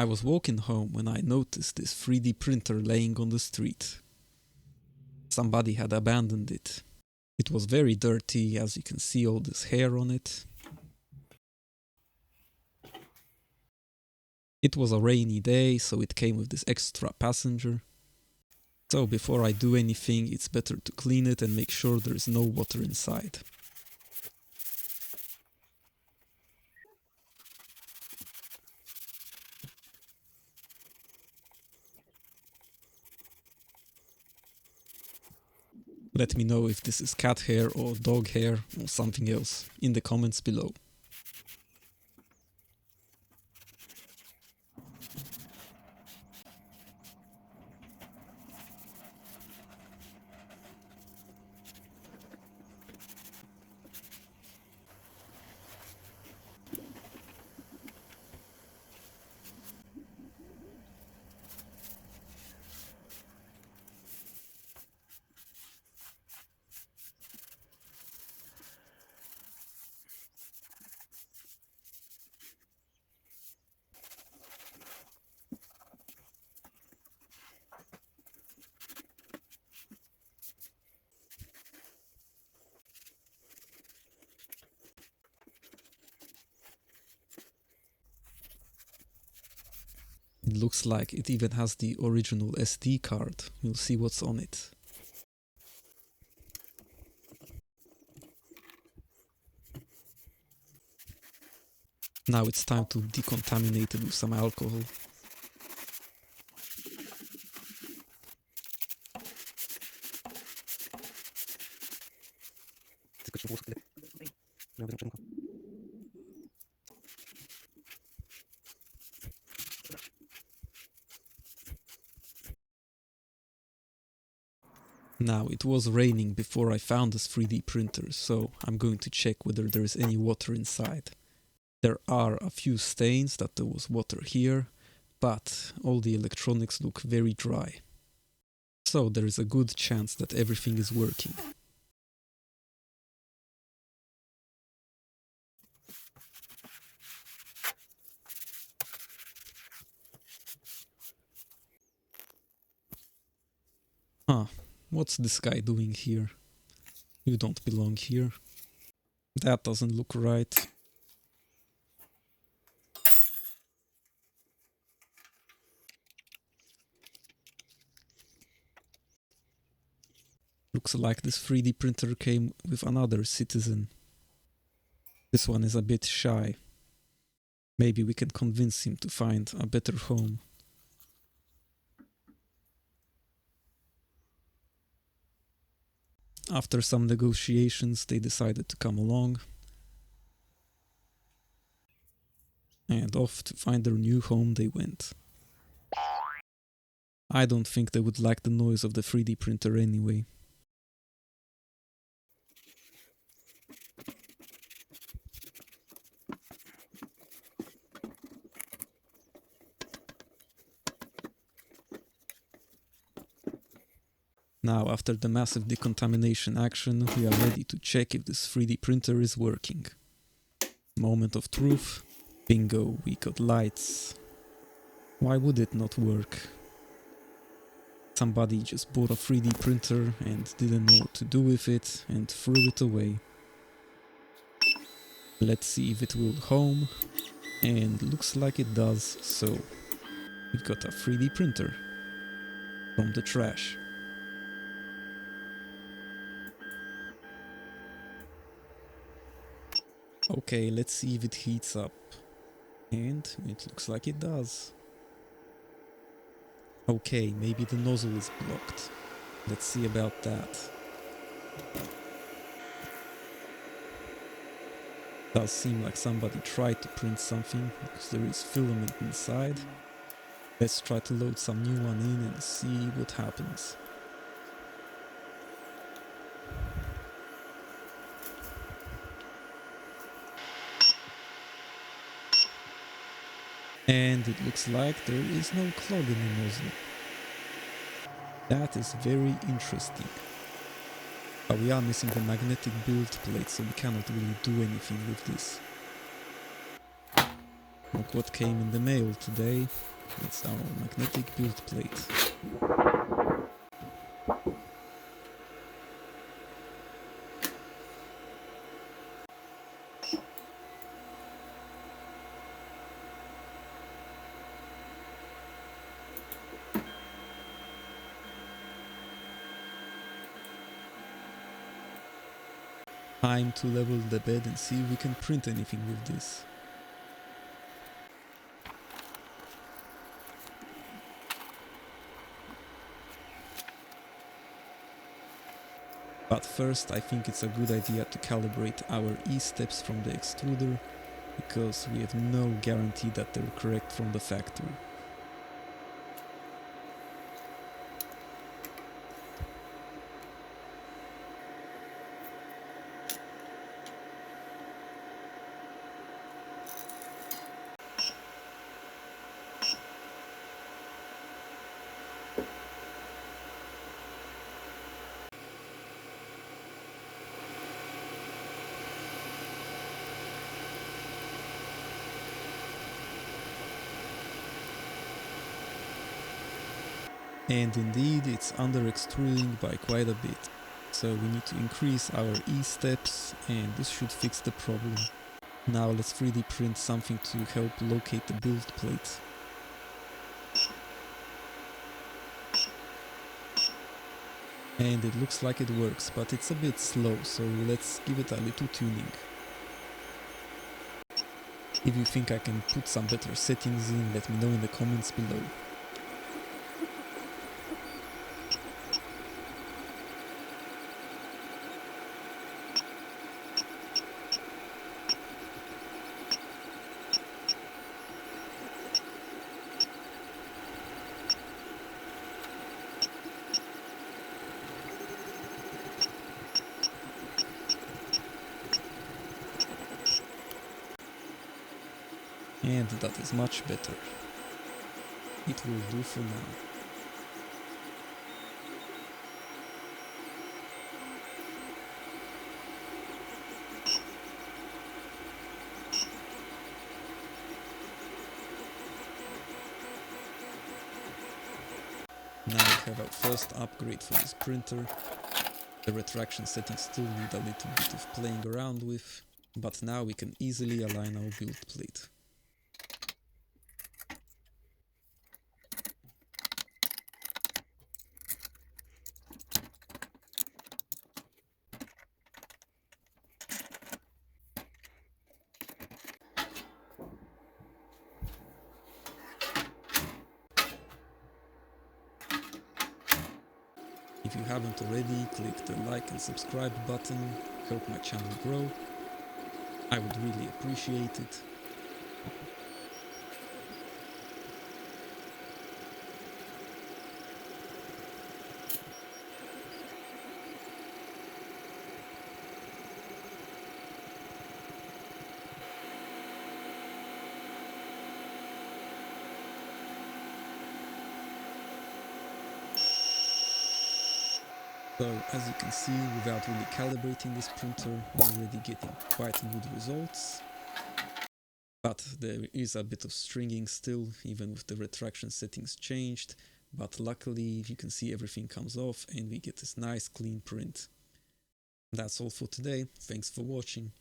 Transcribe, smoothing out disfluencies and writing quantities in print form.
I was walking home when I noticed this 3D printer laying on the street. Somebody had abandoned it. It was very dirty, as you can see all this hair on it. It was a rainy day, so it came with this extra passenger. So before I do anything, it's better to clean it and make sure there is no water inside. Let me know if this is cat hair or dog hair or something else in the comments below. It looks like it even has the original SD card. We'll see what's on it. Now it's time to decontaminate it with some alcohol. Now, it was raining before I found this 3D printer, so I'm going to check whether there is any water inside. There are a few stains that there was water here, but all the electronics look very dry. So there is a good chance that everything is working. Huh, what's this guy doing here? You don't belong here. That doesn't look right. Looks like this 3D printer came with another citizen. This one is a bit shy. Maybe we can convince him to find a better home. After some negotiations, they decided to come along. And off to find their new home they went. I don't think they would like the noise of the 3D printer anyway. Now, after the massive decontamination action, we are ready to check if this 3D printer is working. Moment of truth. Bingo, we got lights. Why would it not work? Somebody just bought a 3D printer and didn't know what to do with it and threw it away. Let's see if it will home. And looks like it does, so we've got a 3D printer from the trash. Okay, let's see if it heats up. And it looks like it does. Okay, maybe the nozzle is blocked. Let's see about that. Does seem like somebody tried to print something, because there is filament inside. Let's try to load some new one in and see what happens. And it looks like there is no clog in the nozzle. That is very interesting. But we are missing the magnetic build plate, so we cannot really do anything with this. Look what came in the mail today. It's our magnetic build plate. Time to level the bed and see if we can print anything with this. But first I think it's a good idea to calibrate our E-steps from the extruder, because we have no guarantee that they're correct from the factory. And indeed it's under extruding by quite a bit. So we need to increase our E-steps, and this should fix the problem. Now let's 3D print something to help locate the build plate. And it looks like it works, but it's a bit slow, so let's give it a little tuning. If you think I can put some better settings in, let me know in the comments below. And that is much better. It will do for now. Now we have our first upgrade for this printer. The retraction settings still need a little bit of playing around with, but now we can easily align our build plate. If you haven't already, click the like and subscribe button, help my channel grow. I would really appreciate it. So as you can see, without really calibrating this printer, we're already getting quite good results. But there is a bit of stringing still, even with the retraction settings changed. But luckily, you can see everything comes off and we get this nice clean print. That's all for today. Thanks for watching.